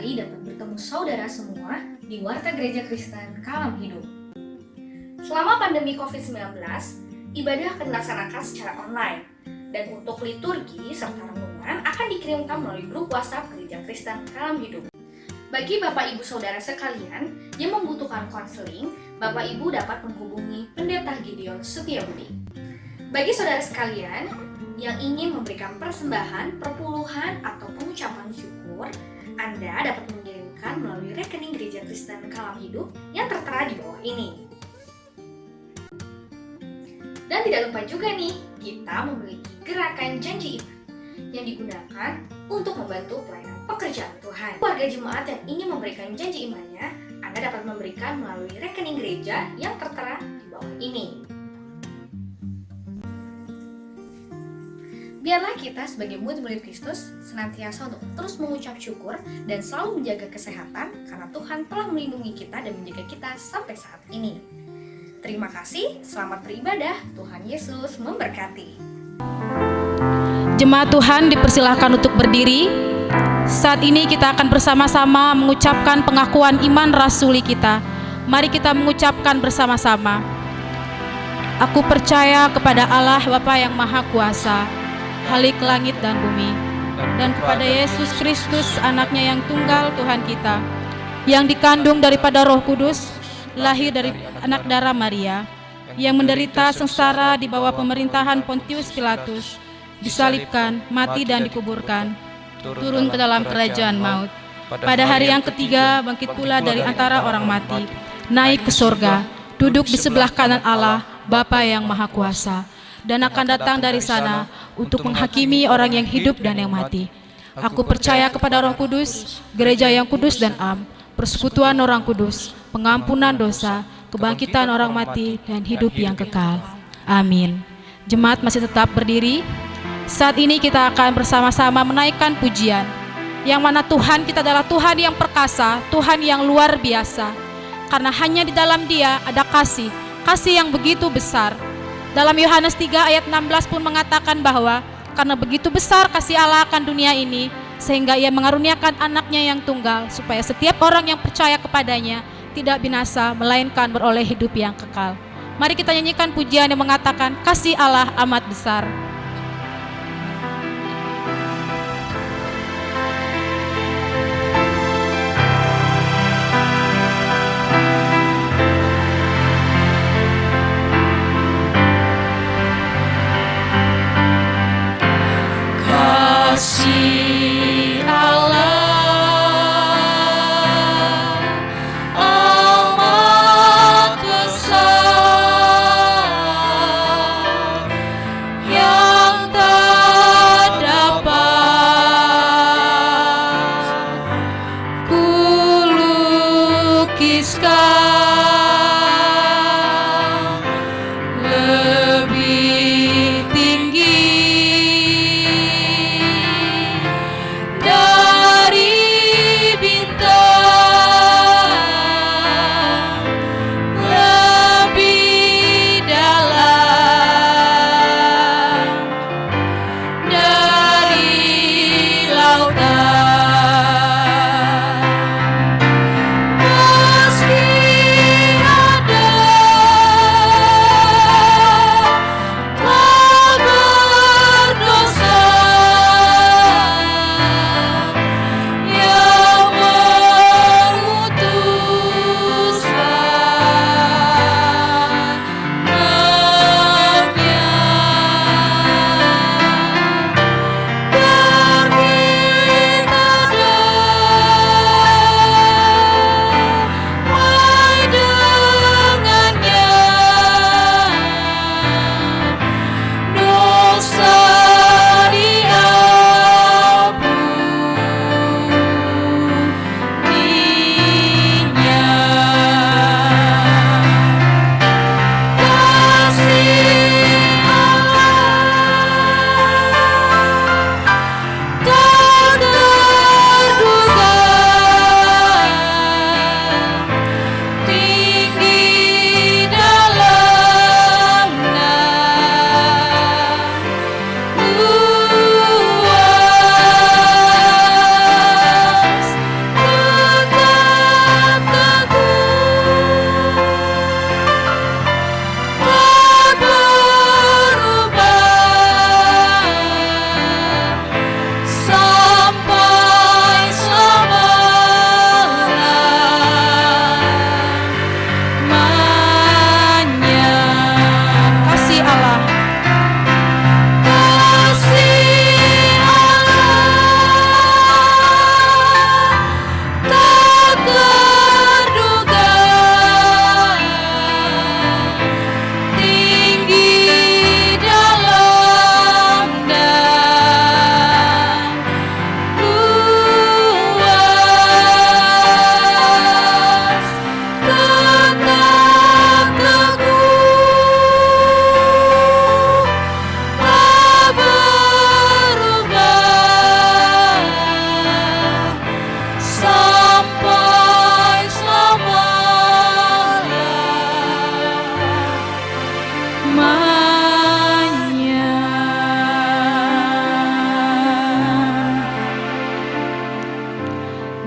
sekali dapat bertemu saudara semua di Warta Gereja Kristen Kalam Hidup. Selama pandemi COVID-19, ibadah akan dilaksanakan secara online, dan untuk liturgi serta renungan akan dikirimkan melalui grup WhatsApp Gereja Kristen Kalam Hidup. Bagi Bapak Ibu Saudara sekalian yang membutuhkan konseling, Bapak Ibu dapat menghubungi Pendeta Gideon Setiabudi. Bagi saudara sekalian yang ingin memberikan persembahan, perpuluhan, atau pengucapan syukur, Anda dapat mengirimkan melalui rekening Gereja Kristen Kalam Hidup yang tertera di bawah ini. Dan tidak lupa juga nih, kita memiliki gerakan janji iman yang digunakan untuk membantu pelayanan pekerjaan Tuhan. Warga jemaat yang ingin memberikan janji imannya, Anda dapat memberikan melalui rekening gereja yang tertera di bawah ini. Biarlah kita sebagai murid-murid Kristus senantiasa untuk terus mengucap syukur dan selalu menjaga kesehatan karena Tuhan telah melindungi kita dan menjaga kita sampai saat ini. Terima kasih, selamat beribadah, Tuhan Yesus memberkati. Jemaat Tuhan dipersilahkan untuk berdiri. Saat ini kita akan bersama-sama mengucapkan pengakuan iman rasuli kita. Mari kita mengucapkan bersama-sama. Aku percaya kepada Allah Bapa yang Maha Kuasa, Khalik langit dan bumi, dan kepada Yesus Kristus anaknya yang tunggal Tuhan kita, yang dikandung daripada Roh Kudus, lahir dari anak darah Maria, yang menderita sengsara di bawah pemerintahan Pontius Pilatus, disalibkan, mati dan dikuburkan, turun ke dalam kerajaan maut. Pada hari yang ketiga bangkit pula dari antara orang mati, naik ke surga, duduk di sebelah kanan Allah Bapa yang Maha Kuasa, dan akan datang dari sana untuk menghakimi orang yang hidup dan yang mati. Aku percaya kepada Roh Kudus, gereja yang kudus dan am, persekutuan orang kudus, pengampunan dosa, kebangkitan orang mati, dan hidup yang kekal. Amin. Jemaat masih tetap berdiri. Saat ini kita akan bersama-sama menaikkan pujian, yang mana Tuhan kita adalah Tuhan yang perkasa, Tuhan yang luar biasa. Karena hanya di dalam Dia ada kasih yang begitu besar. Dalam Yohanes 3 ayat 16 pun mengatakan bahwa karena begitu besar kasih Allah akan dunia ini, sehingga Ia mengaruniakan anaknya yang tunggal, supaya setiap orang yang percaya kepadanya tidak binasa, melainkan beroleh hidup yang kekal. Mari kita nyanyikan pujian yang mengatakan kasih Allah amat besar. Kasih Allah amat besar, yang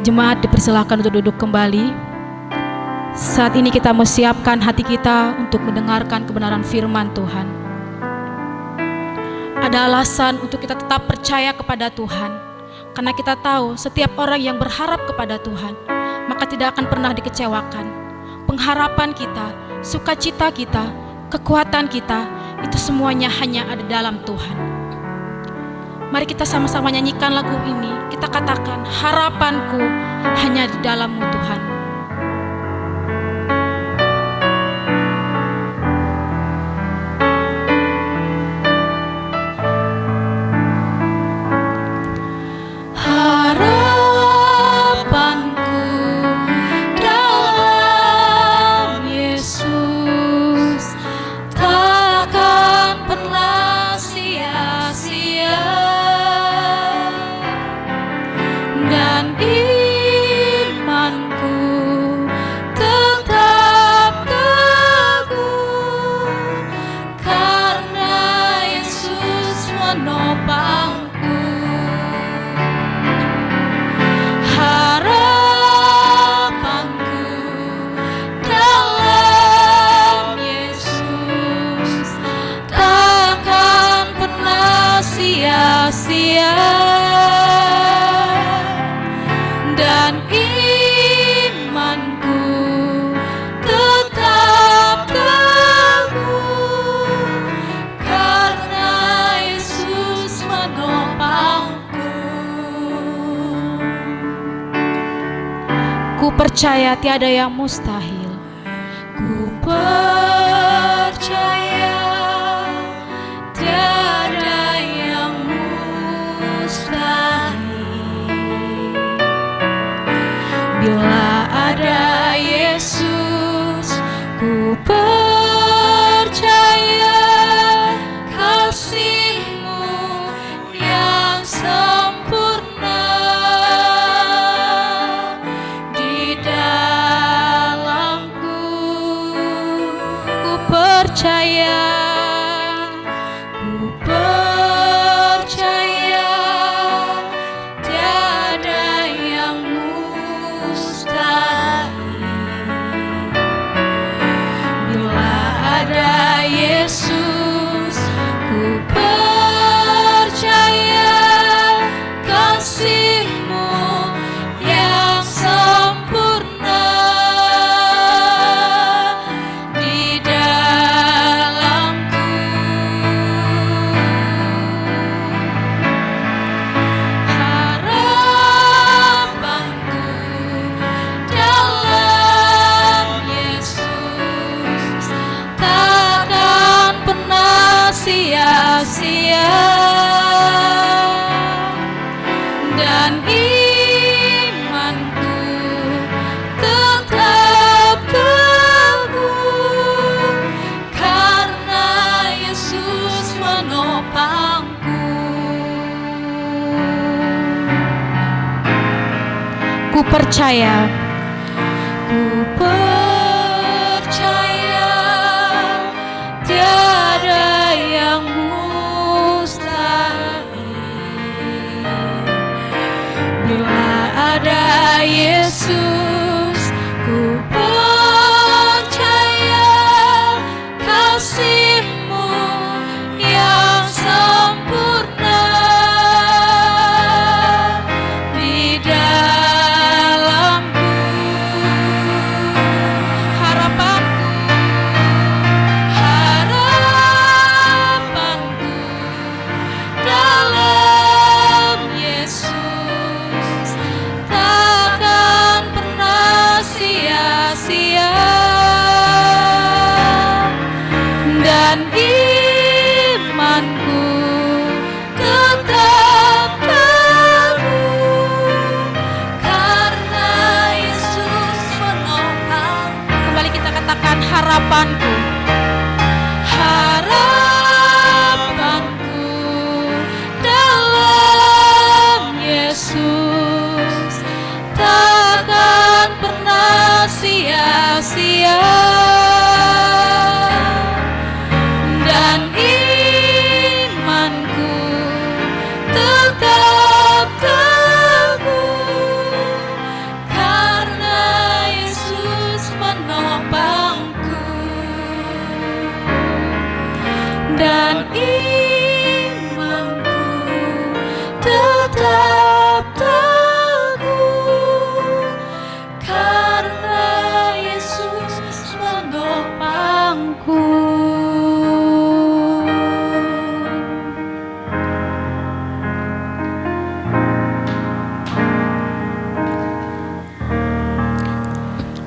Jemaat dipersilakan untuk duduk kembali. Saat ini kita mau siapkan hati kita untuk mendengarkan kebenaran firman Tuhan. Ada alasan untuk kita tetap percaya kepada Tuhan, karena kita tahu setiap orang yang berharap kepada Tuhan, maka tidak akan pernah dikecewakan. Pengharapan kita, sukacita kita, kekuatan kita, itu semuanya hanya ada dalam Tuhan. Mari kita sama-sama nyanyikan lagu ini. Kita katakan, harapanku hanya di dalam-Mu Tuhan. Ku percaya tiada yang mustahil. Ku percaya tiada yang mustahil. Bila ada Yesus, ku percaya kasih-Mu yang sempurna. Ku percaya tiada yang mustahil. Bila ada Yesus, ku percaya kasih-Mu yang sempurna. Sia-sia, dan imanku tetap teguh, karena Yesus menopangku. Ku percaya, ku percaya tiada yang mustahil. Bila ada Yesus, ku percaya kasih-Mu yang sempurna di dalamku.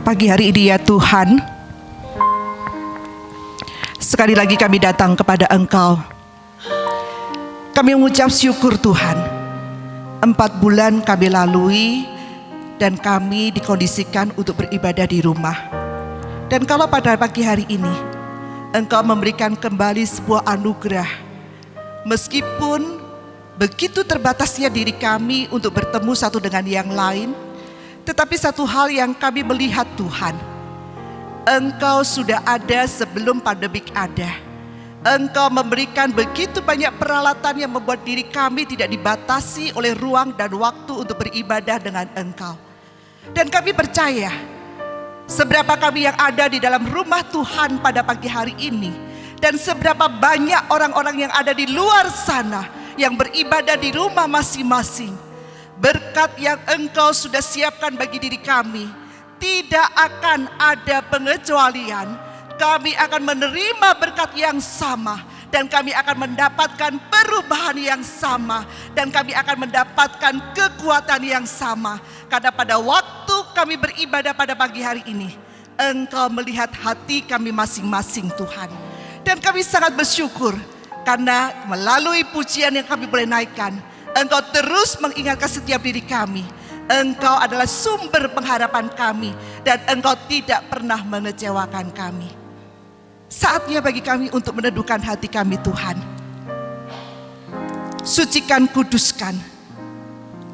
pagi hari ini ya Tuhan, sekali lagi kami datang kepada Engkau. Kami mengucap syukur Tuhan, 4 bulan kami lalui dan kami dikondisikan untuk beribadah di rumah. Dan kalau pada pagi hari ini Engkau memberikan kembali sebuah anugerah, meskipun begitu terbatasnya diri kami untuk bertemu satu dengan yang lain, tetapi satu hal yang kami melihat Tuhan, Engkau sudah ada sebelum pandemik ada. Engkau memberikan begitu banyak peralatan yang membuat diri kami tidak dibatasi oleh ruang dan waktu untuk beribadah dengan Engkau. Dan kami percaya, seberapa kami yang ada di dalam rumah Tuhan pada pagi hari ini, dan seberapa banyak orang-orang yang ada di luar sana yang beribadah di rumah masing-masing, berkat yang Engkau sudah siapkan bagi diri kami tidak akan ada pengecualian. Kami akan menerima berkat yang sama, dan kami akan mendapatkan perubahan yang sama, dan kami akan mendapatkan kekuatan yang sama. Karena pada waktu kami beribadah pada pagi hari ini, Engkau melihat hati kami masing-masing Tuhan. Dan kami sangat bersyukur karena melalui pujian yang kami boleh naikkan, Engkau terus mengingatkan setiap diri kami. Engkau adalah sumber pengharapan kami, dan Engkau tidak pernah mengecewakan kami. Saatnya bagi kami untuk meneduhkan hati kami Tuhan. Sucikan, kuduskan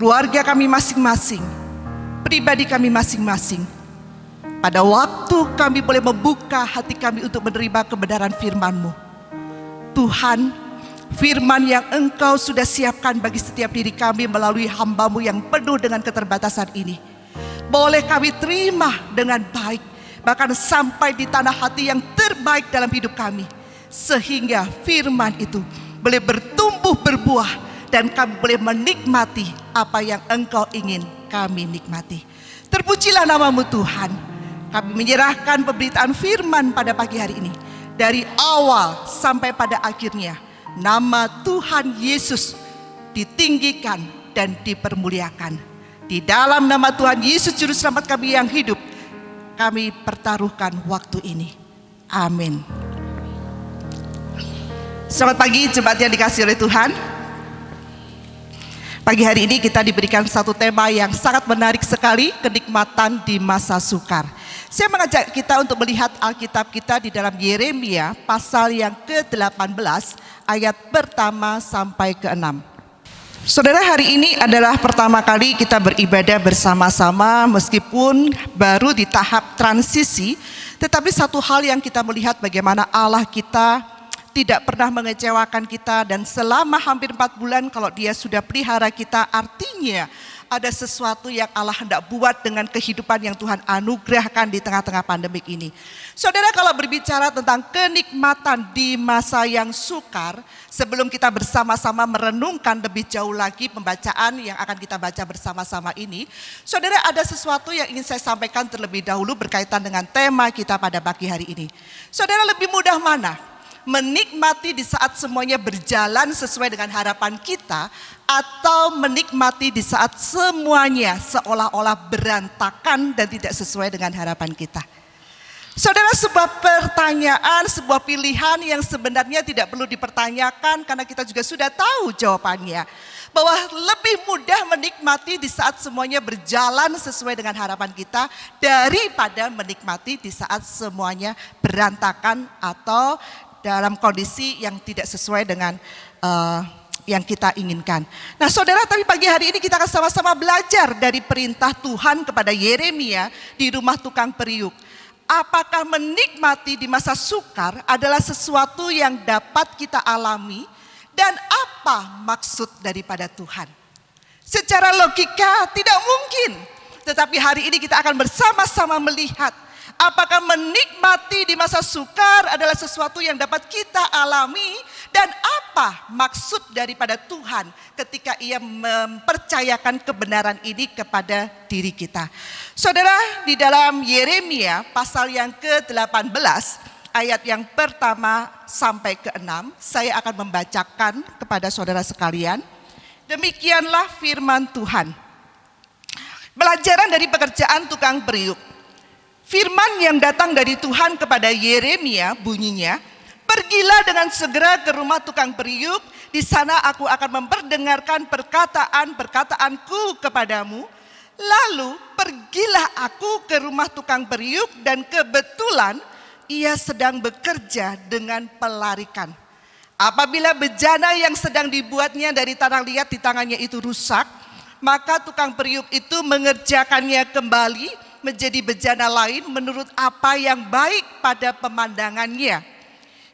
keluarga kami masing-masing, pribadi kami masing-masing. Pada waktu kami boleh membuka hati kami untuk menerima kebenaran firman-Mu, Tuhan, firman yang Engkau sudah siapkan bagi setiap diri kami melalui hamba-Mu yang penuh dengan keterbatasan ini, boleh kami terima dengan baik, bahkan sampai di tanah hati yang terbaik dalam hidup kami, sehingga firman itu boleh bertumbuh berbuah, dan kami boleh menikmati apa yang Engkau ingin kami nikmati. Terpujilah nama-Mu Tuhan. Kami menyerahkan pemberitaan firman pada pagi hari ini, dari awal sampai pada akhirnya. Nama Tuhan Yesus ditinggikan dan dipermuliakan. Di dalam nama Tuhan Yesus Juru Selamat kami yang hidup, kami pertaruhkan waktu ini. Amin. Selamat pagi jemaat yang dikasihi oleh Tuhan. Pagi hari ini kita diberikan satu tema yang sangat menarik sekali, kenikmatan di masa sukar. Saya mengajak kita untuk melihat Alkitab kita di dalam Yeremia pasal yang ke-18 ayat pertama sampai ke-6. Saudara, hari ini adalah pertama kali kita beribadah bersama-sama, meskipun baru di tahap transisi, tetapi satu hal yang kita melihat bagaimana Allah kita tidak pernah mengecewakan kita, dan selama hampir 4 bulan kalau Dia sudah pelihara kita, artinya ada sesuatu yang Allah hendak buat dengan kehidupan yang Tuhan anugerahkan di tengah-tengah pandemik ini. Saudara, kalau berbicara tentang kenikmatan di masa yang sukar, sebelum kita bersama-sama merenungkan lebih jauh lagi pembacaan yang akan kita baca bersama-sama ini, saudara, ada sesuatu yang ingin saya sampaikan terlebih dahulu berkaitan dengan tema kita pada pagi hari ini. Saudara, lebih mudah mana? Menikmati di saat semuanya berjalan sesuai dengan harapan kita, atau menikmati di saat semuanya seolah-olah berantakan dan tidak sesuai dengan harapan kita? Saudara, sebuah pertanyaan, sebuah pilihan yang sebenarnya tidak perlu dipertanyakan karena kita juga sudah tahu jawabannya. Bahwa lebih mudah menikmati di saat semuanya berjalan sesuai dengan harapan kita daripada menikmati di saat semuanya berantakan atau dalam kondisi yang tidak sesuai dengan yang kita inginkan. Nah saudara, tapi pagi hari ini kita akan sama-sama belajar dari perintah Tuhan kepada Yeremia di rumah tukang periuk. Apakah menikmati di masa sukar adalah sesuatu yang dapat kita alami, dan apa maksud daripada Tuhan? Secara logika tidak mungkin, tetapi hari ini kita akan bersama-sama melihat apakah menikmati di masa sukar adalah sesuatu yang dapat kita alami, dan apa maksud daripada Tuhan ketika Ia mempercayakan kebenaran ini kepada diri kita. Saudara, di dalam Yeremia pasal yang ke-18 ayat yang pertama sampai ke-6, saya akan membacakan kepada saudara sekalian. Demikianlah firman Tuhan. Pelajaran dari pekerjaan tukang periuk. Firman yang datang dari Tuhan kepada Yeremia bunyinya, "Pergilah dengan segera ke rumah tukang periuk, di sana aku akan memperdengarkan perkataan-perkataanku kepadamu. Lalu pergilah aku ke rumah tukang periuk dan kebetulan ia sedang bekerja dengan pelarikan. Apabila bejana yang sedang dibuatnya dari tanah liat di tangannya itu rusak, maka tukang periuk itu mengerjakannya kembali menjadi bejana lain menurut apa yang baik pada pemandangannya.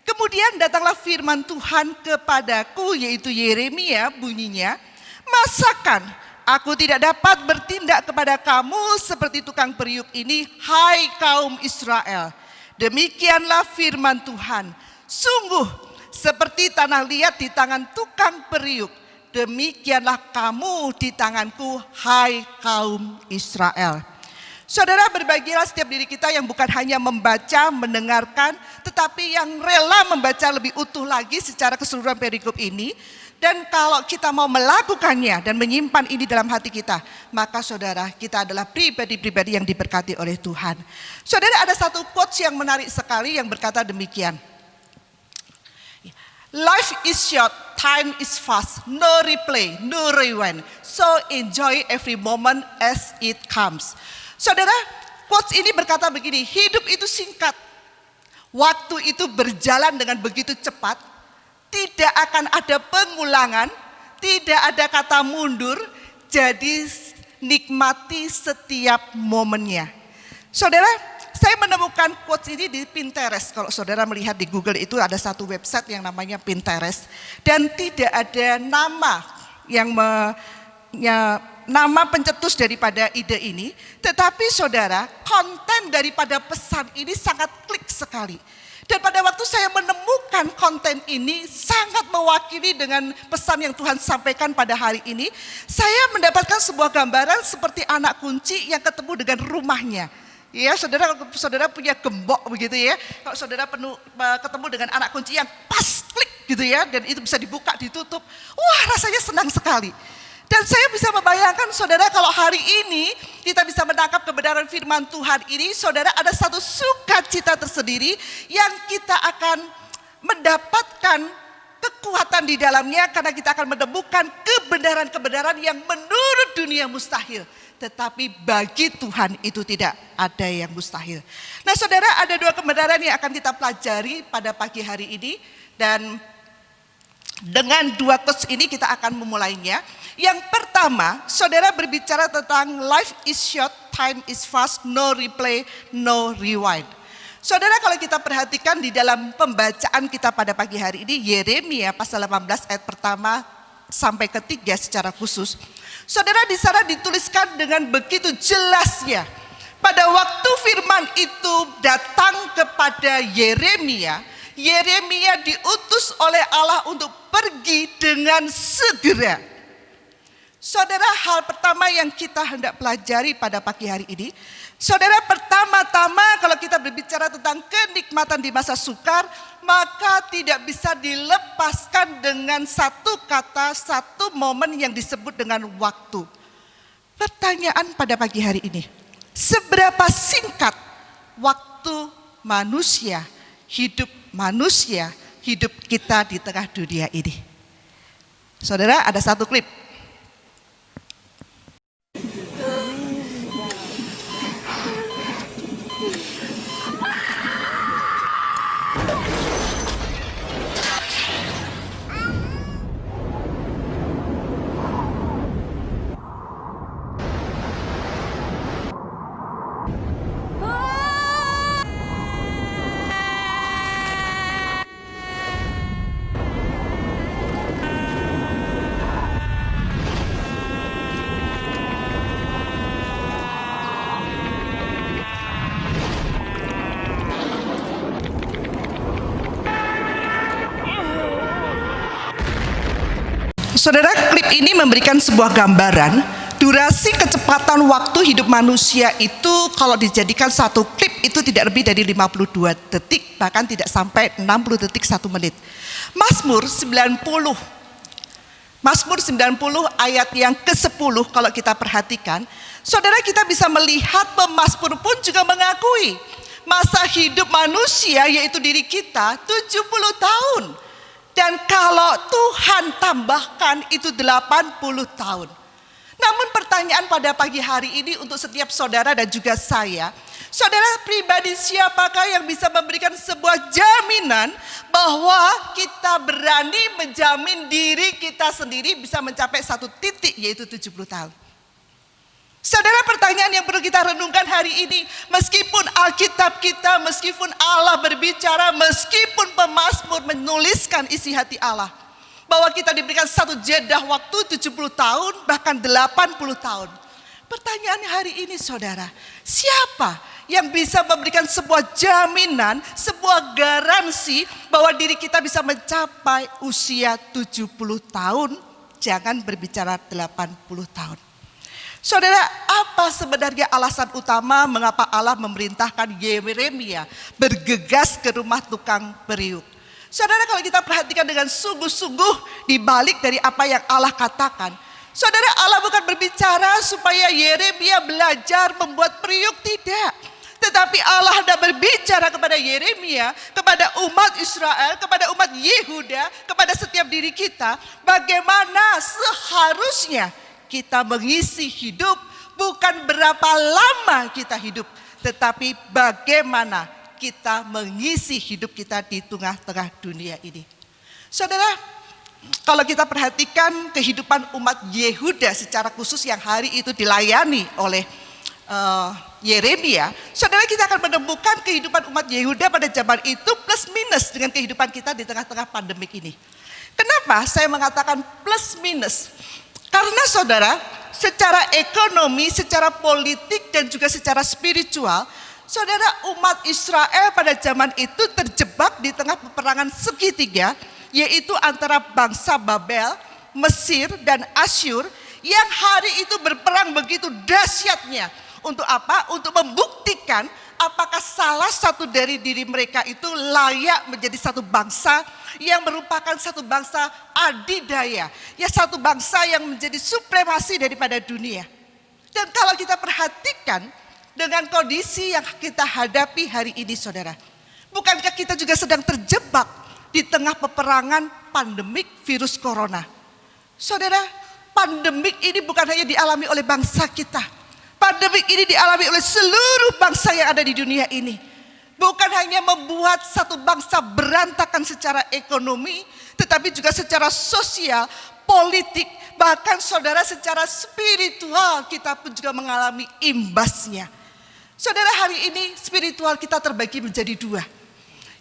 Kemudian datanglah firman Tuhan kepadaku, yaitu Yeremia, bunyinya, masakan aku tidak dapat bertindak kepada kamu seperti tukang periuk ini, hai kaum Israel? Demikianlah firman Tuhan, sungguh seperti tanah liat di tangan tukang periuk, demikianlah kamu di tanganku, hai kaum Israel." Saudara, berbahagialah setiap diri kita yang bukan hanya membaca, mendengarkan, tetapi yang rela membaca lebih utuh lagi secara keseluruhan perikop ini. Dan kalau kita mau melakukannya dan menyimpan ini dalam hati kita, maka saudara, kita adalah pribadi-pribadi yang diberkati oleh Tuhan. Saudara, ada satu quotes yang menarik sekali yang berkata demikian. Life is short, time is fast, no replay, no rewind. So enjoy every moment as it comes. Saudara, quotes ini berkata begini, hidup itu singkat, waktu itu berjalan dengan begitu cepat, tidak akan ada pengulangan, tidak ada kata mundur, jadi nikmati setiap momennya. Saudara, saya menemukan quotes ini di Pinterest. Kalau saudara melihat di Google itu ada satu website yang namanya Pinterest, dan tidak ada nama yang nama pencetus daripada ide ini, tetapi saudara, konten daripada pesan ini sangat klik sekali. Dan pada waktu saya menemukan konten ini sangat mewakili dengan pesan yang Tuhan sampaikan pada hari ini, saya mendapatkan sebuah gambaran seperti anak kunci yang ketemu dengan rumahnya. Ya, saudara, kalau saudara punya gembok begitu ya, kalau saudara ketemu dengan anak kunci yang pas klik gitu ya, dan itu bisa dibuka, ditutup, wah rasanya senang sekali. Dan saya bisa membayangkan saudara, kalau hari ini kita bisa menangkap kebenaran firman Tuhan ini, saudara, ada satu sukacita tersendiri yang kita akan mendapatkan kekuatan di dalamnya karena kita akan menemukan kebenaran-kebenaran yang menurut dunia mustahil. Tetapi bagi Tuhan itu tidak ada yang mustahil. Nah saudara, ada dua kebenaran yang akan kita pelajari pada pagi hari ini. Dan dengan dua quotes ini kita akan memulainya. Yang pertama, saudara berbicara tentang life is short, time is fast, no replay, no rewind. Saudara, kalau kita perhatikan di dalam pembacaan kita pada pagi hari ini, Yeremia pasal 18 ayat pertama sampai ketiga secara khusus. Saudara, di sana dituliskan dengan begitu jelasnya. Pada waktu firman itu datang kepada Yeremia, Yeremia diutus oleh Allah untuk pergi dengan segera. Saudara, hal pertama yang kita hendak pelajari pada pagi hari ini, saudara, pertama-tama kalau kita berbicara tentang kenikmatan di masa sukar, maka tidak bisa dilepaskan dengan satu kata, satu momen yang disebut dengan waktu. Pertanyaan pada pagi hari ini, seberapa singkat waktu manusia, hidup kita di tengah dunia ini? Saudara, ada satu klip. Saudara, klip ini memberikan sebuah gambaran durasi kecepatan waktu hidup manusia itu kalau dijadikan satu klip itu tidak lebih dari 52 detik, bahkan tidak sampai 60 detik 1 menit. Mazmur 90 Mazmur 90 ayat yang ke-10 kalau kita perhatikan, saudara, kita bisa melihat pemazmur pun juga mengakui masa hidup manusia yaitu diri kita 70 tahun. Dan kalau Tuhan tambahkan itu 80 tahun. Namun pertanyaan pada pagi hari ini untuk setiap saudara dan juga saya, saudara pribadi siapakah yang bisa memberikan sebuah jaminan bahwa kita berani menjamin diri kita sendiri bisa mencapai satu titik yaitu 70 tahun. Saudara, pertanyaan yang perlu kita renungkan hari ini, meskipun Alkitab kita, meskipun Allah berbicara, meskipun pemazmur menuliskan isi hati Allah, bahwa kita diberikan satu jeda waktu 70 tahun, bahkan 80 tahun. Pertanyaannya hari ini saudara, siapa yang bisa memberikan sebuah jaminan, sebuah garansi bahwa diri kita bisa mencapai usia 70 tahun, jangan berbicara 80 tahun. Saudara, apa sebenarnya alasan utama mengapa Allah memerintahkan Yeremia bergegas ke rumah tukang periuk? Saudara, kalau kita perhatikan dengan sungguh-sungguh di balik dari apa yang Allah katakan, saudara, Allah bukan berbicara supaya Yeremia belajar membuat periuk, tidak. Tetapi Allah hendak berbicara kepada Yeremia, kepada umat Israel, kepada umat Yehuda, kepada setiap diri kita, bagaimana seharusnya kita mengisi hidup, bukan berapa lama kita hidup, tetapi bagaimana kita mengisi hidup kita di tengah-tengah dunia ini. Saudara, kalau kita perhatikan kehidupan umat Yehuda secara khusus yang hari itu dilayani oleh Yeremia, saudara, kita akan menemukan kehidupan umat Yehuda pada zaman itu plus minus dengan kehidupan kita di tengah-tengah pandemik ini. Kenapa saya mengatakan plus minus? Karena saudara, secara ekonomi, secara politik dan juga secara spiritual, saudara, umat Israel pada zaman itu terjebak di tengah peperangan segitiga, yaitu antara bangsa Babel, Mesir dan Asyur, yang hari itu berperang begitu dahsyatnya. Untuk apa? Untuk membuktikan apakah salah satu dari diri mereka itu layak menjadi satu bangsa yang merupakan satu bangsa adidaya, ya, satu bangsa yang menjadi supremasi daripada dunia. Dan kalau kita perhatikan dengan kondisi yang kita hadapi hari ini saudara, bukankah kita juga sedang terjebak di tengah peperangan pandemik virus corona? Saudara, pandemik ini bukan hanya dialami oleh bangsa kita, pandemik ini dialami oleh seluruh bangsa yang ada di dunia ini. Bukan hanya membuat satu bangsa berantakan secara ekonomi, tetapi juga secara sosial, politik, bahkan saudara secara spiritual kita pun juga mengalami imbasnya. Saudara, hari ini spiritual kita terbagi menjadi dua.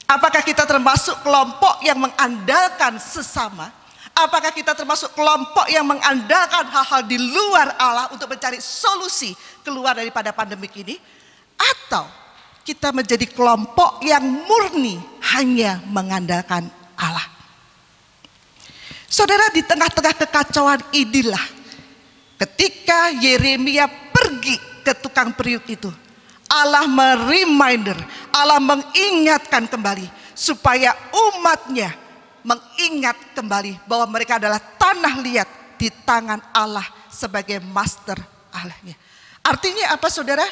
Apakah kita termasuk kelompok yang mengandalkan sesama? Apakah kita termasuk kelompok yang mengandalkan hal-hal di luar Allah untuk mencari solusi keluar daripada pandemik ini? Atau kita menjadi kelompok yang murni hanya mengandalkan Allah? Saudara, di tengah-tengah kekacauan inilah ketika Yeremia pergi ke tukang periuk itu, Allah mereminder, Allah mengingatkan kembali supaya umatnya mengingat kembali bahwa mereka adalah tanah liat di tangan Allah sebagai master Allahnya. Artinya apa saudara?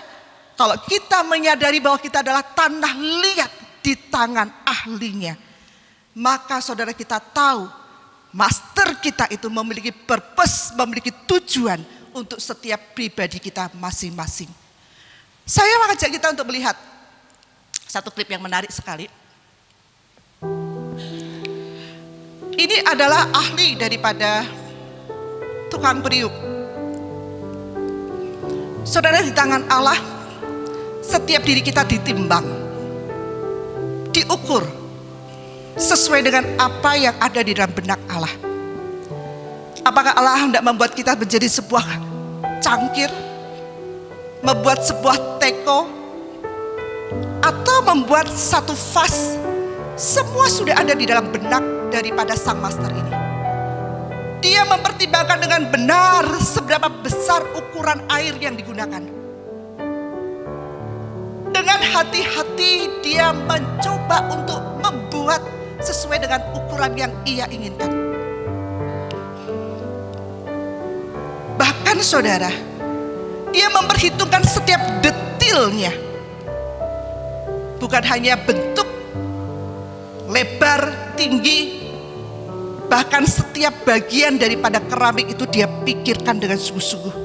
Kalau kita menyadari bahwa kita adalah tanah liat di tangan ahlinya, maka saudara, kita tahu master kita itu memiliki purpose, memiliki tujuan untuk setiap pribadi kita masing-masing. Saya mengajak kita untuk melihat satu klip yang menarik sekali. Ini adalah ahli daripada tukang periuk. Saudara, di tangan Allah setiap diri kita ditimbang, diukur sesuai dengan apa yang ada di dalam benak Allah. Apakah Allah hendak membuat kita menjadi sebuah cangkir, membuat sebuah teko, atau membuat satu vas? Semua sudah ada di dalam benak daripada sang master ini. Dia mempertimbangkan dengan benar seberapa besar ukuran air yang digunakan. Dengan hati-hati dia mencoba untuk membuat sesuai dengan ukuran yang ia inginkan. Bahkan saudara, dia memperhitungkan setiap detilnya. Bukan hanya bentuk, lebar, tinggi, bahkan setiap bagian daripada keramik itu dia pikirkan dengan sungguh-sungguh.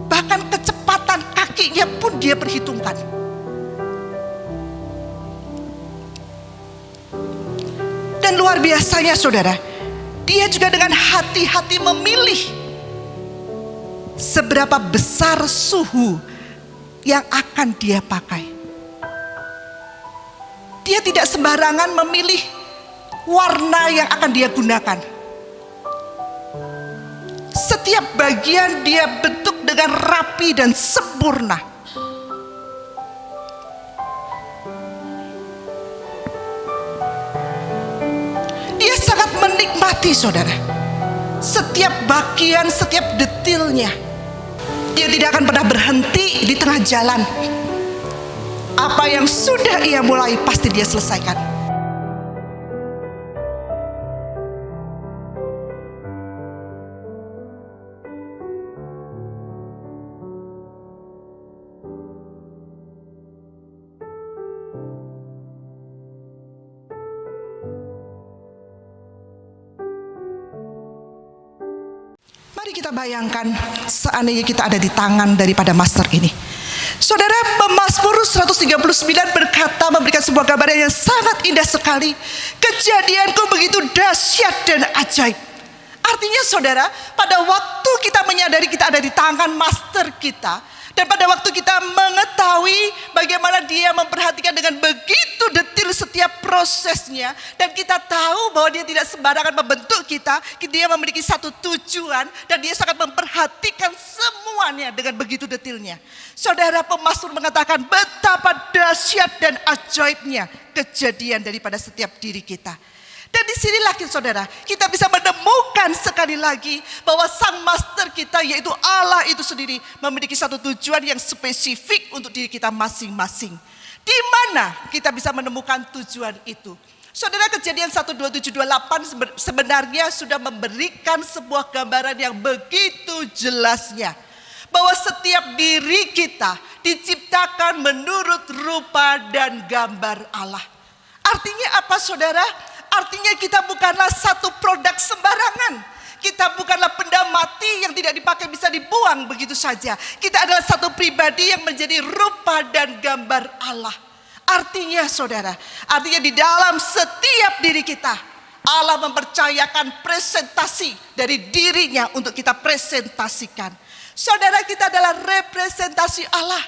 Bahkan kecepatan kakinya pun dia perhitungkan. Dan luar biasanya saudara, dia juga dengan hati-hati memilih seberapa besar suhu yang akan dia pakai. Dia tidak sembarangan memilih warna yang akan dia gunakan. Setiap bagian dia bentuk dengan rapi dan sempurna. Dia sangat menikmati saudara setiap bagian, setiap detilnya. Dia tidak akan pernah berhenti di tengah jalan. Apa yang sudah ia mulai pasti dia selesaikan. Mari kita bayangkan seandainya kita ada di tangan daripada master ini. Saudara, Pemazmur 139 berkata, memberikan sebuah gambaran yang sangat indah sekali. Kejadianku begitu dahsyat dan ajaib. Artinya saudara, pada waktu kita menyadari kita ada di tangan master kita, dan pada waktu kita mengetahui bagaimana dia memperhatikan dengan begitu detil setiap prosesnya, dan kita tahu bahwa dia tidak sembarangan membentuk kita, dia memiliki satu tujuan, dan dia sangat memperhatikan semuanya dengan begitu detilnya. Saudara, Pemazmur mengatakan betapa dahsyat dan ajaibnya kejadian daripada setiap diri kita. Dan disinilah saudara, kita bisa menemukan sekali lagi bahwa sang master kita, yaitu Allah itu sendiri, memiliki satu tujuan yang spesifik untuk diri kita masing-masing. Di mana kita bisa menemukan tujuan itu? Saudara, Kejadian 1:27-28 sebenarnya sudah memberikan sebuah gambaran yang begitu jelasnya. Bahwa setiap diri kita diciptakan menurut rupa dan gambar Allah. Artinya apa saudara? Artinya kita bukanlah satu produk sembarangan. Kita bukanlah benda mati yang tidak dipakai bisa dibuang begitu saja. Kita adalah satu pribadi yang menjadi rupa dan gambar Allah. Artinya saudara, artinya di dalam setiap diri kita, Allah mempercayakan presentasi dari dirinya untuk kita presentasikan. Saudara, kita adalah representasi Allah.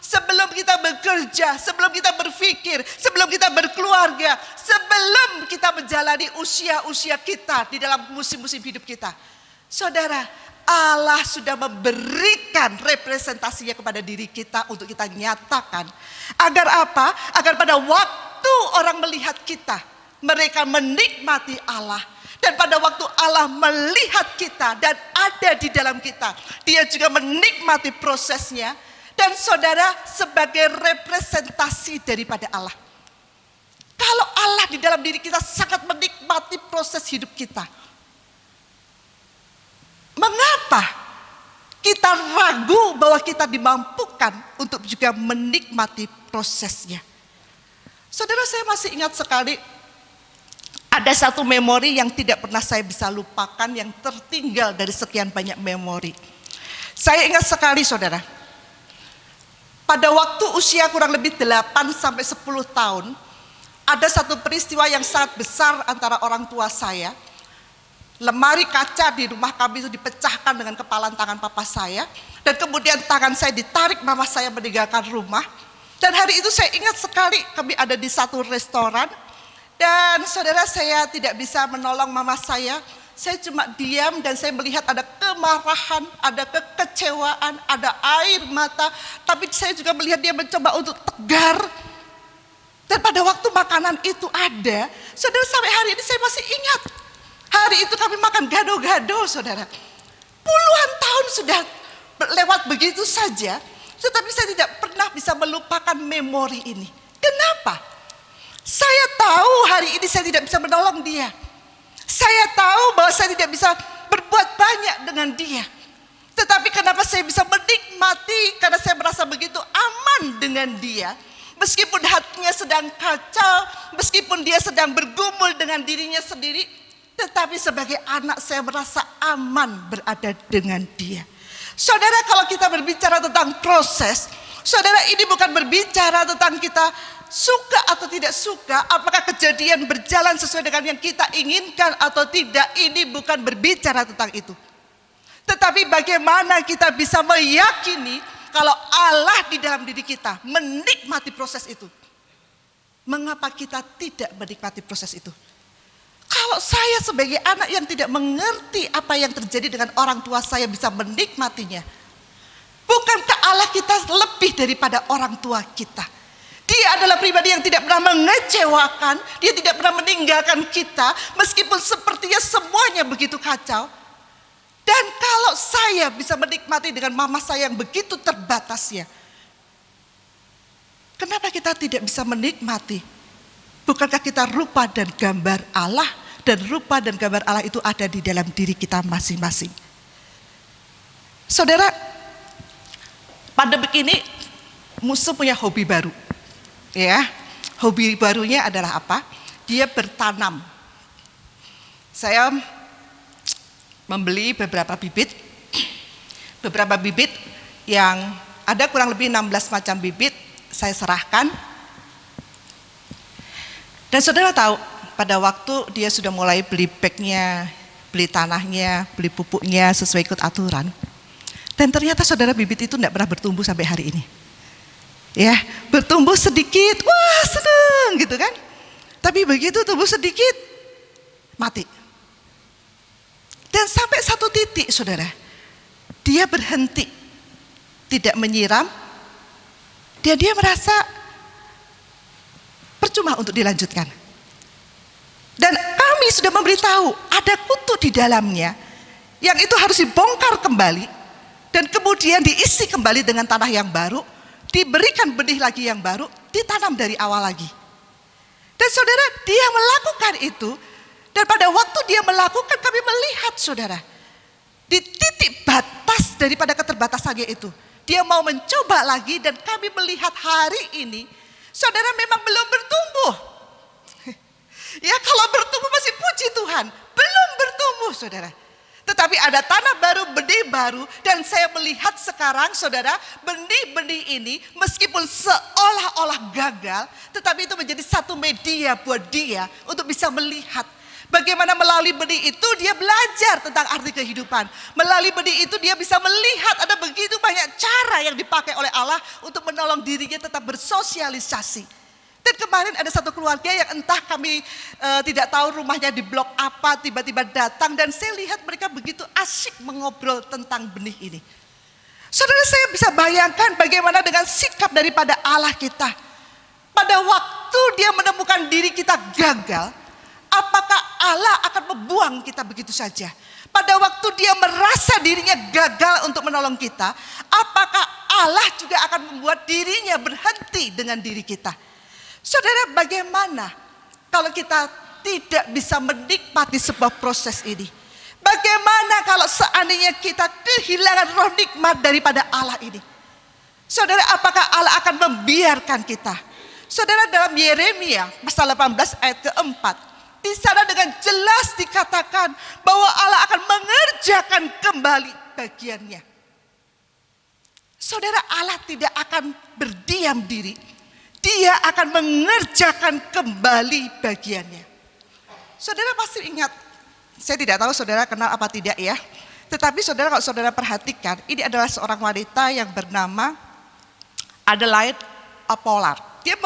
Sebelum kita bekerja, sebelum kita berpikir, sebelum kita berkeluarga, sebelum kita menjalani usia-usia kita di dalam musim-musim hidup kita. Saudara, Allah sudah memberikan representasinya kepada diri kita untuk kita nyatakan. Agar apa? Agar pada waktu orang melihat kita, mereka menikmati Allah. Dan pada waktu Allah melihat kita dan ada di dalam kita, dia juga menikmati prosesnya. Dan saudara, sebagai representasi daripada Allah. Kalau Allah di dalam diri kita sangat menikmati proses hidup kita, mengapa kita ragu bahwa kita dimampukan untuk juga menikmati prosesnya? Saudara, saya masih ingat sekali, ada satu memori yang tidak pernah saya bisa lupakan, yang tertinggal dari sekian banyak memori. Saya ingat sekali saudara, pada waktu usia kurang lebih 8-10 tahun, ada satu peristiwa yang sangat besar antara orang tua saya. Lemari kaca di rumah kami itu dipecahkan dengan kepalan tangan papa saya. Dan kemudian tangan saya ditarik, mama saya meninggalkan rumah. Dan hari itu saya ingat sekali, kami ada di satu restoran. Dan saudara, saya tidak bisa menolong mama saya. Saya cuma diam dan saya melihat ada kemarahan, ada kekecewaan, ada air mata. Tapi saya juga melihat dia mencoba untuk tegar. Dan pada waktu makanan itu ada, saudara, sampai hari ini saya masih ingat. Hari itu kami makan gado-gado saudara. Puluhan tahun sudah lewat begitu saja. Tetapi saya tidak pernah bisa melupakan memori ini. Kenapa? Saya tahu hari ini saya tidak bisa menolong dia. Saya tahu bahwa saya tidak bisa berbuat banyak dengan dia. Tetapi saya bisa menikmati karena saya merasa begitu aman dengan dia. Meskipun hatinya sedang kacau, meskipun dia sedang bergumul dengan dirinya sendiri, tetapi sebagai anak saya merasa aman berada dengan dia. Saudara, kalau kita berbicara tentang proses, saudara, ini bukan berbicara tentang kita suka atau tidak suka, apakah kejadian berjalan sesuai dengan yang kita inginkan atau tidak. Ini bukan berbicara tentang itu. Tetapi bagaimana kita bisa meyakini kalau Allah di dalam diri kita menikmati proses itu. Mengapa kita tidak menikmati proses itu? Kalau saya sebagai anak yang tidak mengerti apa yang terjadi dengan orang tua saya bisa menikmatinya. Bukankah Allah kita lebih daripada orang tua kita? Dia adalah pribadi yang tidak pernah mengecewakan, dia tidak pernah meninggalkan kita meskipun sepertinya semuanya begitu kacau. Dan kalau saya bisa menikmati dengan mama saya yang begitu terbatasnya, kenapa kita tidak bisa menikmati? Bukankah kita rupa dan gambar Allah, dan rupa dan gambar Allah itu ada di dalam diri kita masing-masing. Saudara, pandemi ini musuh punya hobi baru. Ya, hobi barunya adalah apa? Dia bertanam. Saya membeli beberapa bibit yang ada kurang lebih 16 macam bibit, saya serahkan. Dan saudara tahu, pada waktu dia sudah mulai beli bagnya, beli tanahnya, beli pupuknya sesuai ikut aturan. Dan ternyata saudara, bibit itu tidak pernah bertumbuh sampai hari ini. Ya, bertumbuh sedikit, wah seneng gitu kan. Tapi begitu tumbuh sedikit, mati. Dan sampai satu titik saudara, dia berhenti, tidak menyiram, dan dia merasa percuma untuk dilanjutkan. Dan kami sudah memberitahu ada kutu di dalamnya, yang itu harus dibongkar kembali, dan kemudian diisi kembali dengan tanah yang baru, diberikan benih lagi yang baru, ditanam dari awal lagi. Dan saudara, dia melakukan itu. Dan pada waktu dia melakukan, kami melihat saudara, di titik batas daripada keterbatasannya itu, dia mau mencoba lagi, dan kami melihat hari ini, saudara memang belum bertumbuh. Ya, kalau bertumbuh masih puji Tuhan, belum bertumbuh saudara. Tetapi ada tanah baru, benih baru, dan saya melihat sekarang saudara, benih-benih ini meskipun seolah-olah gagal, tetapi itu menjadi satu media buat dia untuk bisa melihat bagaimana melalui benih itu dia belajar tentang arti kehidupan. Melalui benih itu dia bisa melihat ada begitu banyak cara yang dipakai oleh Allah untuk menolong dirinya tetap bersosialisasi. Dan kemarin ada satu keluarga yang entah kami tidak tahu rumahnya di blok apa, tiba-tiba datang dan saya lihat mereka begitu asyik mengobrol tentang benih ini. Saudara, saya bisa bayangkan bagaimana dengan sikap daripada Allah kita. Pada waktu dia menemukan diri kita gagal, apakah Allah akan membuang kita begitu saja? Pada waktu dia merasa dirinya gagal untuk menolong kita, apakah Allah juga akan membuat dirinya berhenti dengan diri kita? Saudara, bagaimana kalau kita tidak bisa menikmati sebuah proses ini? Bagaimana kalau seandainya kita kehilangan roh nikmat daripada Allah ini? Saudara, apakah Allah akan membiarkan kita? Saudara, dalam Yeremia pasal 18 ayat keempat, di sana dengan jelas dikatakan bahwa Allah akan mengerjakan kembali bagiannya. Saudara, Allah tidak akan berdiam diri. Dia akan mengerjakan kembali bagiannya. Saudara pasti ingat, saya tidak tahu saudara kenal apa tidak ya. Tetapi saudara, kalau saudara perhatikan, ini adalah seorang wanita yang bernama Adelaide Pollard. Dia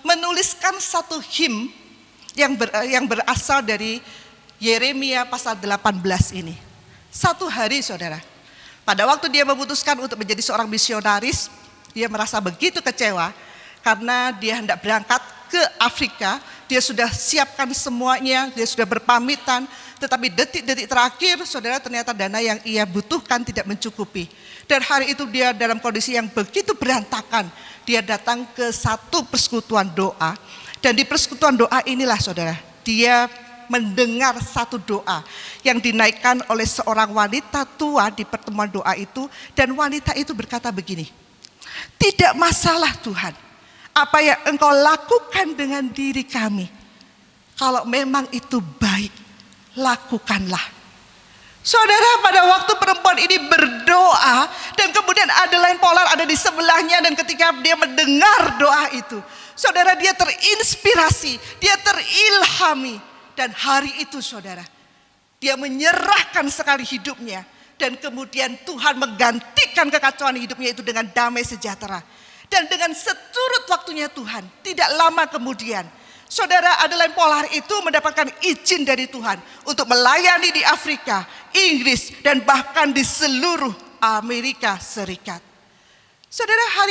menuliskan satu him yang berasal dari Yeremia pasal 18 ini. Satu hari saudara, pada waktu dia memutuskan untuk menjadi seorang misionaris, dia merasa begitu kecewa karena dia hendak berangkat ke Afrika. Dia sudah siapkan semuanya, dia sudah berpamitan, tetapi detik-detik terakhir saudara, ternyata dana yang ia butuhkan tidak mencukupi. Dan hari itu dia dalam kondisi yang begitu berantakan. Dia datang ke satu persekutuan doa, dan di persekutuan doa inilah saudara, dia mendengar satu doa yang dinaikkan oleh seorang wanita tua di pertemuan doa itu. Dan wanita itu berkata begini, "Tidak masalah Tuhan, apa yang Engkau lakukan dengan diri kami. Kalau memang itu baik, lakukanlah." Saudara, pada waktu perempuan ini berdoa dan kemudian ada lain polar ada di sebelahnya, dan ketika dia mendengar doa itu, saudara, dia terinspirasi, dia terilhami, dan hari itu saudara, dia menyerahkan sekali hidupnya, dan kemudian Tuhan menggantikan kekacauan hidupnya itu dengan damai sejahtera. Dan dengan seturut waktunya Tuhan, tidak lama kemudian, saudara, Adeline Pollard itu mendapatkan izin dari Tuhan untuk melayani di Afrika, Inggris, dan bahkan di seluruh Amerika Serikat. Saudara,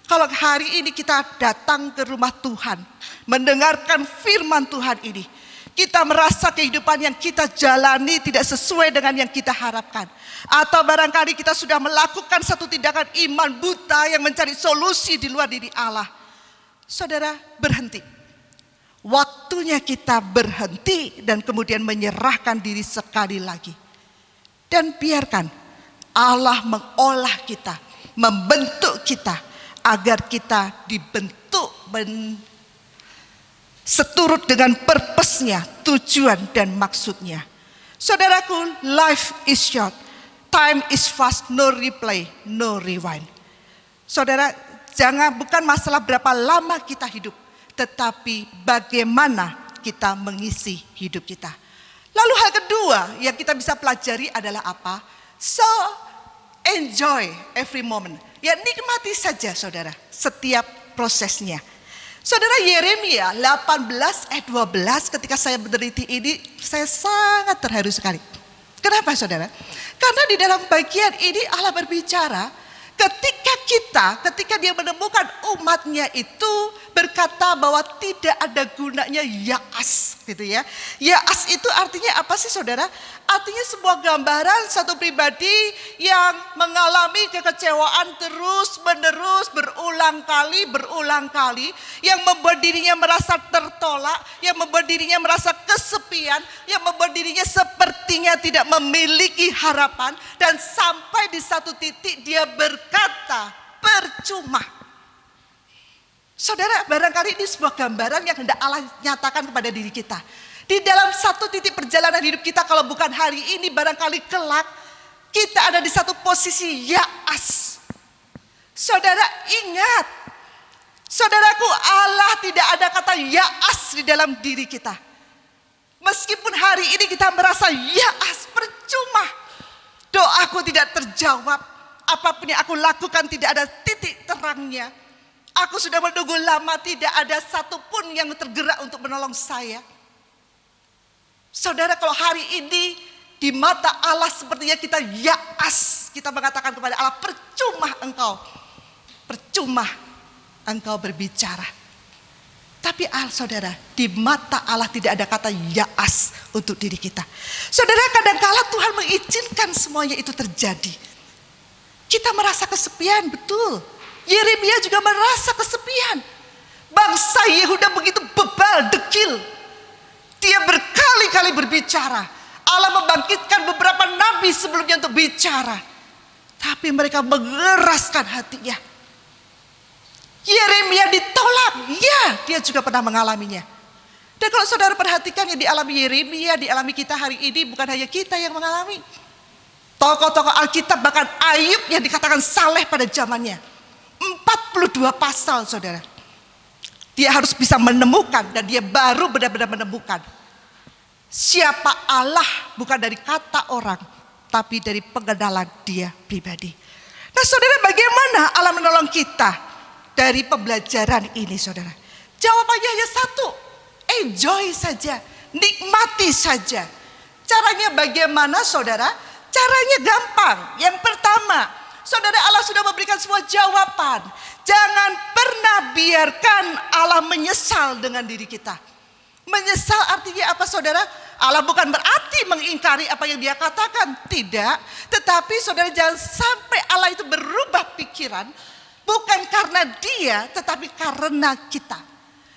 kalau hari ini kita datang ke rumah Tuhan, mendengarkan firman Tuhan ini, kita merasa kehidupan yang kita jalani tidak sesuai dengan yang kita harapkan. Atau barangkali kita sudah melakukan satu tindakan iman buta yang mencari solusi di luar diri Allah. Saudara, berhenti. Waktunya kita berhenti dan kemudian menyerahkan diri sekali lagi. Dan biarkan Allah mengolah kita, membentuk kita, agar kita dibentuk seturut dengan purpose-nya, tujuan dan maksudnya. Saudaraku, life is short, time is fast, no replay, no rewind. Saudara, bukan masalah berapa lama kita hidup, tetapi bagaimana kita mengisi hidup kita. Lalu hal kedua yang kita bisa pelajari adalah apa? So, enjoy every moment. Ya, nikmati saja saudara setiap prosesnya. Saudara, Yeremia 18 ayat 12, ketika saya meneliti ini, saya sangat terharu sekali. Kenapa saudara? Karena di dalam bagian ini Allah berbicara ketika dia menemukan umatnya itu berkata bahwa tidak ada gunanya yaas, gitu ya. Yaas itu artinya apa sih saudara? Artinya sebuah gambaran satu pribadi yang mengalami kekecewaan terus menerus berulang kali, yang membuat dirinya merasa tertolak, yang membuat dirinya merasa kesepian, yang membuat dirinya sepertinya tidak memiliki harapan, dan sampai di satu titik dia berkata, percuma. Saudara, barangkali ini sebuah gambaran yang hendak Allah nyatakan kepada diri kita. Di dalam satu titik perjalanan hidup kita, kalau bukan hari ini, barangkali kelak, kita ada di satu posisi yaas. Saudara, ingat, saudaraku, Allah tidak ada kata yaas di dalam diri kita. Meskipun hari ini kita merasa yaas, percuma, doaku tidak terjawab, apapun yang aku lakukan tidak ada titik terangnya. Aku sudah menunggu lama, tidak ada satupun yang tergerak untuk menolong saya. Saudara, kalau hari ini di mata Allah sepertinya kita yaas, kita mengatakan kepada Allah, percuma engkau berbicara. Tapi saudara, di mata Allah tidak ada kata yaas untuk diri kita. Saudara, kadangkala Tuhan mengizinkan semuanya itu terjadi. Kita merasa kesepian, betul. Yeremia juga merasa kesepian. Bangsa Yehuda begitu bebal, dekil. Dia berkali-kali berbicara. Allah membangkitkan beberapa nabi sebelumnya untuk bicara. Tapi mereka mengeraskan hatinya. Yeremia ditolak. Ya, dia juga pernah mengalaminya. Dan kalau saudara perhatikan yang dialami Yeremia, dialami kita hari ini, bukan hanya kita yang mengalami. Tokoh-tokoh Alkitab, bahkan Ayub yang dikatakan saleh pada zamannya. 42 pasal saudara. Dia harus bisa menemukan, dan dia baru benar-benar menemukan siapa Allah bukan dari kata orang, tapi dari pengenalan dia pribadi. Nah saudara, bagaimana Allah menolong kita dari pembelajaran ini saudara? Jawabannya hanya satu, enjoy saja, nikmati saja. Caranya bagaimana saudara? Caranya gampang. Yang pertama, saudara, Allah sudah memberikan sebuah jawaban. Jangan pernah biarkan Allah menyesal dengan diri kita. Menyesal artinya apa saudara? Allah bukan berarti mengingkari apa yang dia katakan. Tidak. Tetapi saudara, jangan sampai Allah itu berubah pikiran. Bukan karena dia, tetapi karena kita.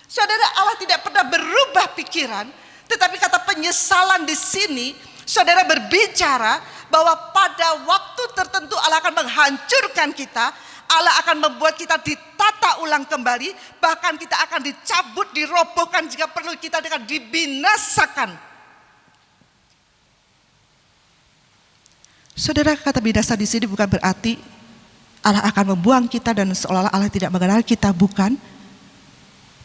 Saudara, Allah tidak pernah berubah pikiran. Tetapi kata penyesalan di sini, saudara berbicara bahwa pada waktu tertentu Allah akan menghancurkan kita, Allah akan membuat kita ditata ulang kembali, bahkan kita akan dicabut, dirobohkan jika perlu, kita akan dibinasakan. Saudara, kata binasa di sini bukan berarti Allah akan membuang kita dan seolah-olah Allah tidak mengenal kita, bukan.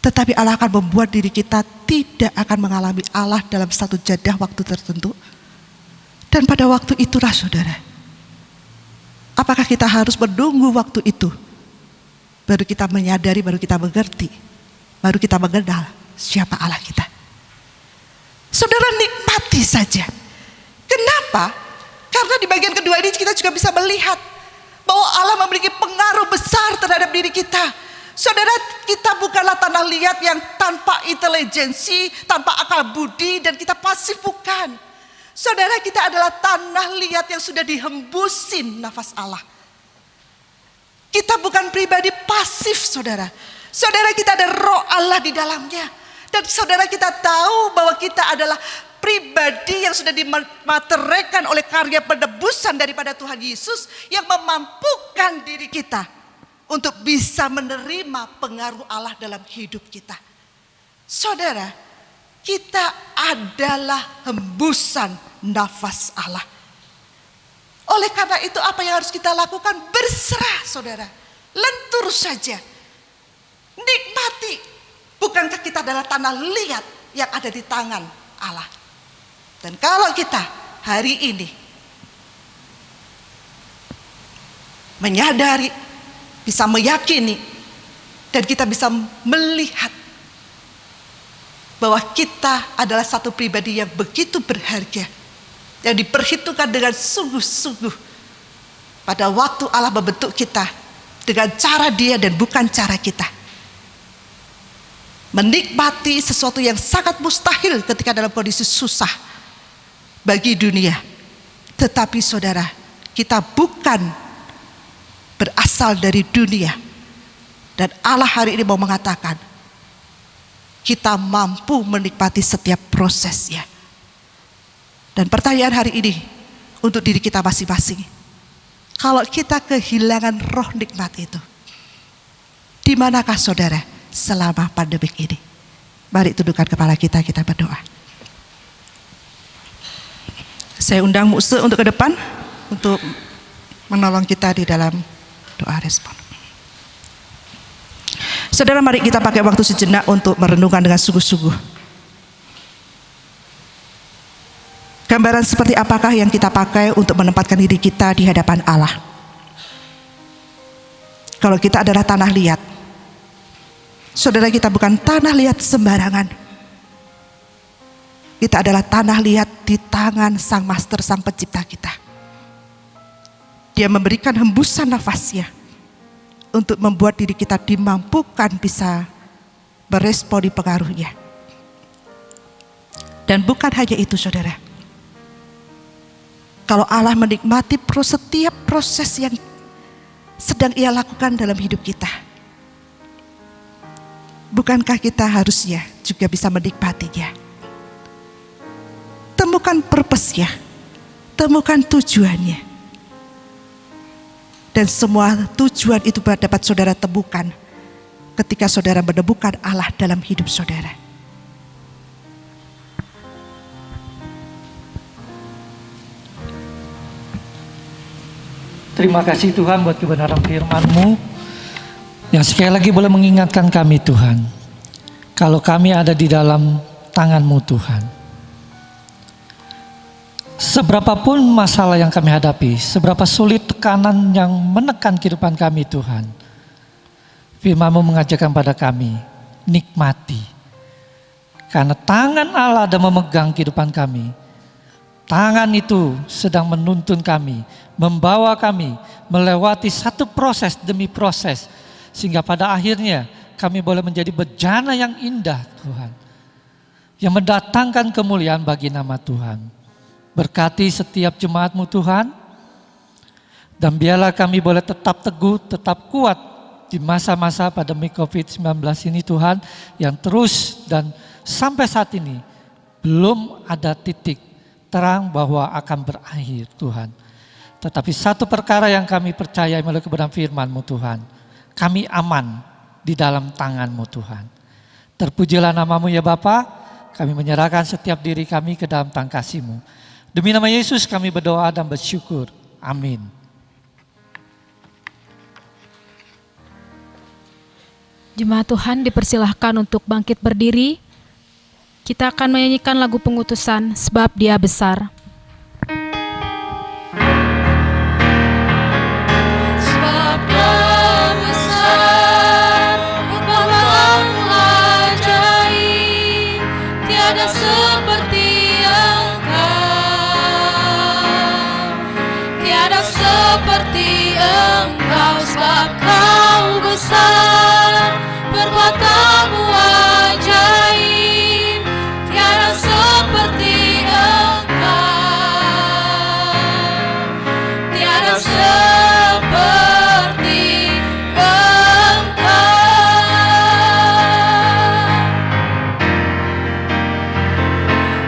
Tetapi Allah akan membuat diri kita tidak akan mengalami Allah dalam satu jadah waktu tertentu. Dan pada waktu itulah saudara, apakah kita harus menunggu waktu itu? Baru kita menyadari, baru kita mengerti, baru kita mengenal siapa Allah kita. Saudara, nikmati saja. Kenapa? Karena di bagian kedua ini kita juga bisa melihat bahwa Allah memiliki pengaruh besar terhadap diri kita. Saudara, kita bukanlah tanah liat yang tanpa intelijensi, tanpa akal budi, dan kita pasif, bukan. Saudara, kita adalah tanah liat yang sudah dihembusin nafas Allah. Kita bukan pribadi pasif, saudara. Saudara, kita ada roh Allah di dalamnya. Dan saudara, kita tahu bahwa kita adalah pribadi yang sudah dimateraikan oleh karya penebusan daripada Tuhan Yesus, yang memampukan diri kita untuk bisa menerima pengaruh Allah dalam hidup kita. Saudara, kita adalah hembusan nafas Allah. Oleh karena itu, apa yang harus kita lakukan? Berserah, saudara. Lentur saja. Nikmati. Bukankah kita adalah tanah liat yang ada di tangan Allah? Dan kalau kita hari ini menyadari, bisa meyakini, dan kita bisa melihat bahwa kita adalah satu pribadi yang begitu berharga, yang diperhitungkan dengan sungguh-sungguh pada waktu Allah membentuk kita dengan cara Dia dan bukan cara kita. Menikmati sesuatu yang sangat mustahil ketika dalam kondisi susah bagi dunia. Tetapi saudara, kita bukan berasal dari dunia. Dan Allah hari ini mau mengatakan, kita mampu menikmati setiap prosesnya. Dan pertanyaan hari ini untuk diri kita masing-masing, kalau kita kehilangan roh nikmat itu, di manakah saudara selama pandemik ini? Mari tundukkan kepala kita, kita berdoa. Saya undang Muse untuk ke depan, untuk menolong kita di dalam doa respon. Saudara, mari kita pakai waktu sejenak untuk merenungkan dengan sungguh-sungguh. Gambaran seperti apakah yang kita pakai untuk menempatkan diri kita di hadapan Allah? Kalau kita adalah tanah liat, saudara, kita bukan tanah liat sembarangan. Kita adalah tanah liat di tangan Sang Master, Sang Pencipta kita. Dia memberikan hembusan nafasnya untuk membuat diri kita dimampukan bisa meresponi pengaruhnya. Dan bukan hanya itu, saudara. Kalau Allah menikmati setiap proses yang sedang Ia lakukan dalam hidup kita, bukankah kita harusnya juga bisa menikmatinya? Temukan purpose-nya, temukan tujuannya. Dan semua tujuan itu dapat saudara temukan ketika saudara menemukan Allah dalam hidup saudara. Terima kasih Tuhan buat kebenaran firman-Mu yang sekali lagi boleh mengingatkan kami, Tuhan, kalau kami ada di dalam tangan-Mu, Tuhan. Seberapapun masalah yang kami hadapi, seberapa sulit tekanan yang menekan kehidupan kami, Tuhan, firman-Mu mengajarkan pada kami, nikmati. Karena tangan Allah ada memegang kehidupan kami. Tangan itu sedang menuntun kami, membawa kami melewati satu proses demi proses, sehingga pada akhirnya kami boleh menjadi bejana yang indah, Tuhan, yang mendatangkan kemuliaan bagi nama Tuhan. Berkati setiap jemaat-Mu, Tuhan, dan biarlah kami boleh tetap teguh, tetap kuat di masa-masa pandemi COVID-19 ini, Tuhan, yang terus dan sampai saat ini belum ada titik terang bahwa akan berakhir Tuhan. Tetapi satu perkara yang kami percaya melalui kebenaran firman-Mu Tuhan, kami aman di dalam tangan-Mu Tuhan. Terpujilah nama-Mu ya Bapa, kami menyerahkan setiap diri kami ke dalam tangan kasih-Mu. Demi nama Yesus kami berdoa dan bersyukur. Amin. Jemaat Tuhan dipersilahkan untuk bangkit berdiri. Kita akan menyanyikan lagu pengutusan Sebab Dia Besar. Sebab Dia besar, perbuatanmu ajaib, tiada seperti Engkau, tiada seperti Engkau. Sebab Kau besar, perbuatanmu ajaib, tiada seperti Engkau, tiada seperti Engkau.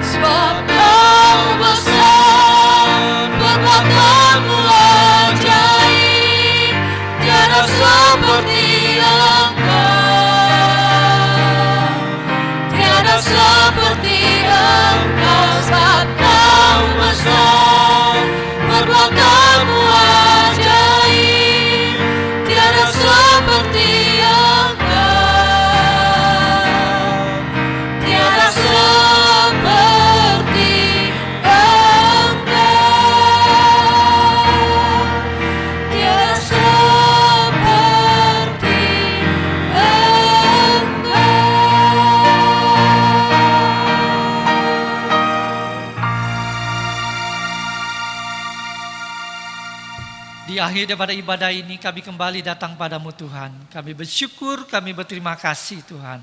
Sebab Kau besar, perbuatanmu ajaib, tiada seperti seperti Engkau. Sebab Kau besar, perbuatanmu ajaib, tiada seperti Engkau, tiada seperti Engkau, tiada seperti Engkau. Di akhir daripada ibadah ini kami kembali datang padamu Tuhan. Kami bersyukur, kami berterima kasih Tuhan.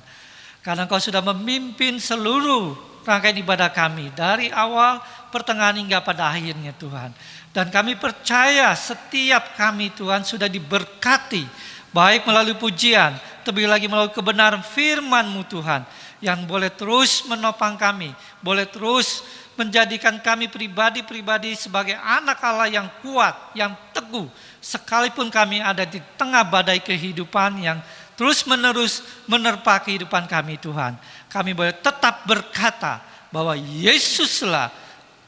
Karena Engkau sudah memimpin seluruh rangkaian ibadah kami. Dari awal, pertengahan hingga pada akhirnya Tuhan. Dan kami percaya setiap kami Tuhan sudah diberkati. Baik melalui pujian, terlebih lagi melalui kebenaran firman-Mu Tuhan. Yang boleh terus menopang kami. Boleh terus menjadikan kami pribadi-pribadi sebagai anak Allah yang kuat, yang teguh. Sekalipun kami ada di tengah badai kehidupan yang terus-menerus menerpa kehidupan kami Tuhan. Kami boleh tetap berkata bahwa Yesuslah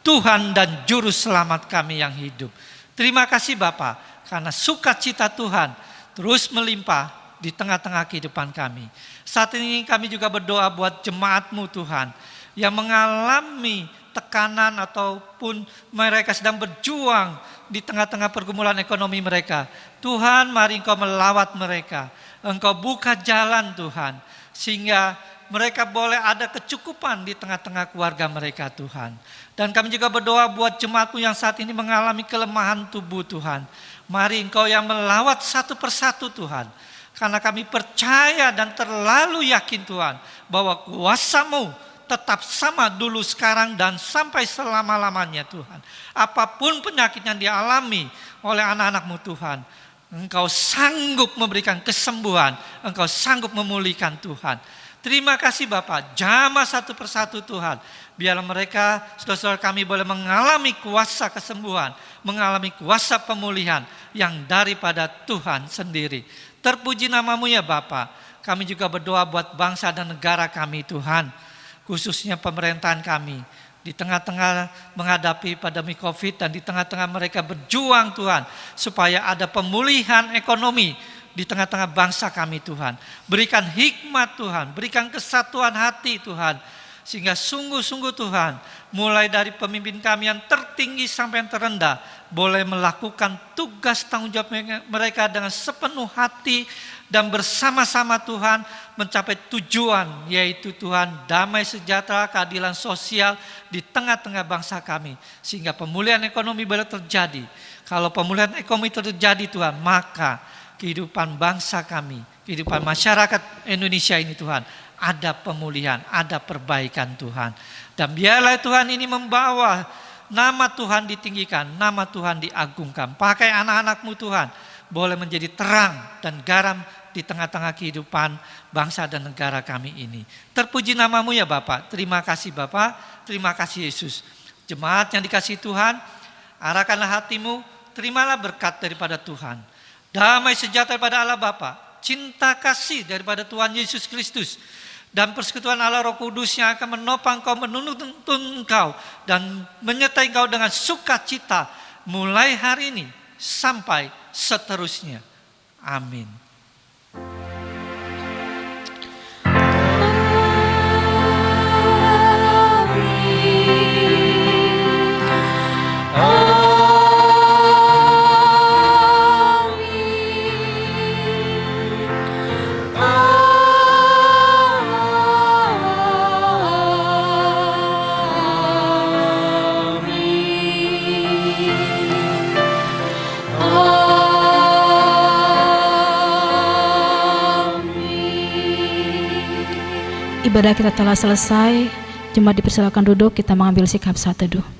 Tuhan dan Juru Selamat kami yang hidup. Terima kasih Bapa, karena sukacita Tuhan terus melimpah di tengah-tengah kehidupan kami. Saat ini kami juga berdoa buat jemaat-Mu Tuhan yang mengalami tekanan ataupun mereka sedang berjuang di tengah-tengah pergumulan ekonomi mereka. Tuhan, mari Engkau melawat mereka. Engkau buka jalan Tuhan, sehingga mereka boleh ada kecukupan di tengah-tengah keluarga mereka Tuhan. Dan kami juga berdoa buat jemaat-Mu yang saat ini mengalami kelemahan tubuh Tuhan. Mari Engkau yang melawat satu persatu Tuhan. Karena kami percaya dan terlalu yakin Tuhan bahwa kuasa-Mu tetap sama dulu, sekarang, dan sampai selama-lamanya Tuhan. Apapun penyakit yang dialami oleh anak-anak-Mu Tuhan, Engkau sanggup memberikan kesembuhan, Engkau sanggup memulihkan Tuhan. Terima kasih Bapa, jamah satu persatu Tuhan. Biarlah mereka, saudara-saudara kami boleh mengalami kuasa kesembuhan, mengalami kuasa pemulihan yang daripada Tuhan sendiri. Terpuji nama-Mu ya Bapa. Kami juga berdoa buat bangsa dan negara kami Tuhan. Khususnya pemerintahan kami di tengah-tengah menghadapi pandemi COVID dan di tengah-tengah mereka berjuang Tuhan supaya ada pemulihan ekonomi di tengah-tengah bangsa kami Tuhan. Berikan hikmat Tuhan, berikan kesatuan hati Tuhan, sehingga sungguh-sungguh Tuhan mulai dari pemimpin kami yang tertinggi sampai yang terendah boleh melakukan tugas tanggung jawab mereka dengan sepenuh hati dan bersama-sama Tuhan mencapai tujuan, yaitu Tuhan damai sejahtera, keadilan sosial di tengah-tengah bangsa kami, sehingga pemulihan ekonomi boleh terjadi. Kalau pemulihan ekonomi terjadi Tuhan, maka kehidupan bangsa kami, kehidupan masyarakat Indonesia ini Tuhan, ada pemulihan, ada perbaikan Tuhan. Dan biarlah Tuhan ini membawa nama Tuhan ditinggikan, nama Tuhan diagungkan. Pakai anak-anak-Mu Tuhan, boleh menjadi terang dan garam di tengah-tengah kehidupan bangsa dan negara kami ini. Terpuji nama-Mu ya Bapak. Terima kasih Bapak. Terima kasih Yesus. Jemaat yang dikasihi Tuhan, arahkanlah hatimu, terimalah berkat daripada Tuhan. Damai sejahtera daripada Allah Bapa, cinta kasih daripada Tuhan Yesus Kristus, dan persekutuan Allah Roh Kudus yang akan menopang kau, menuntun engkau, dan menyertai engkau dengan sukacita mulai hari ini sampai seterusnya. Amin. Ibadah kita telah selesai. Jemaat dipersilakan duduk, kita mengambil sikap saat teduh.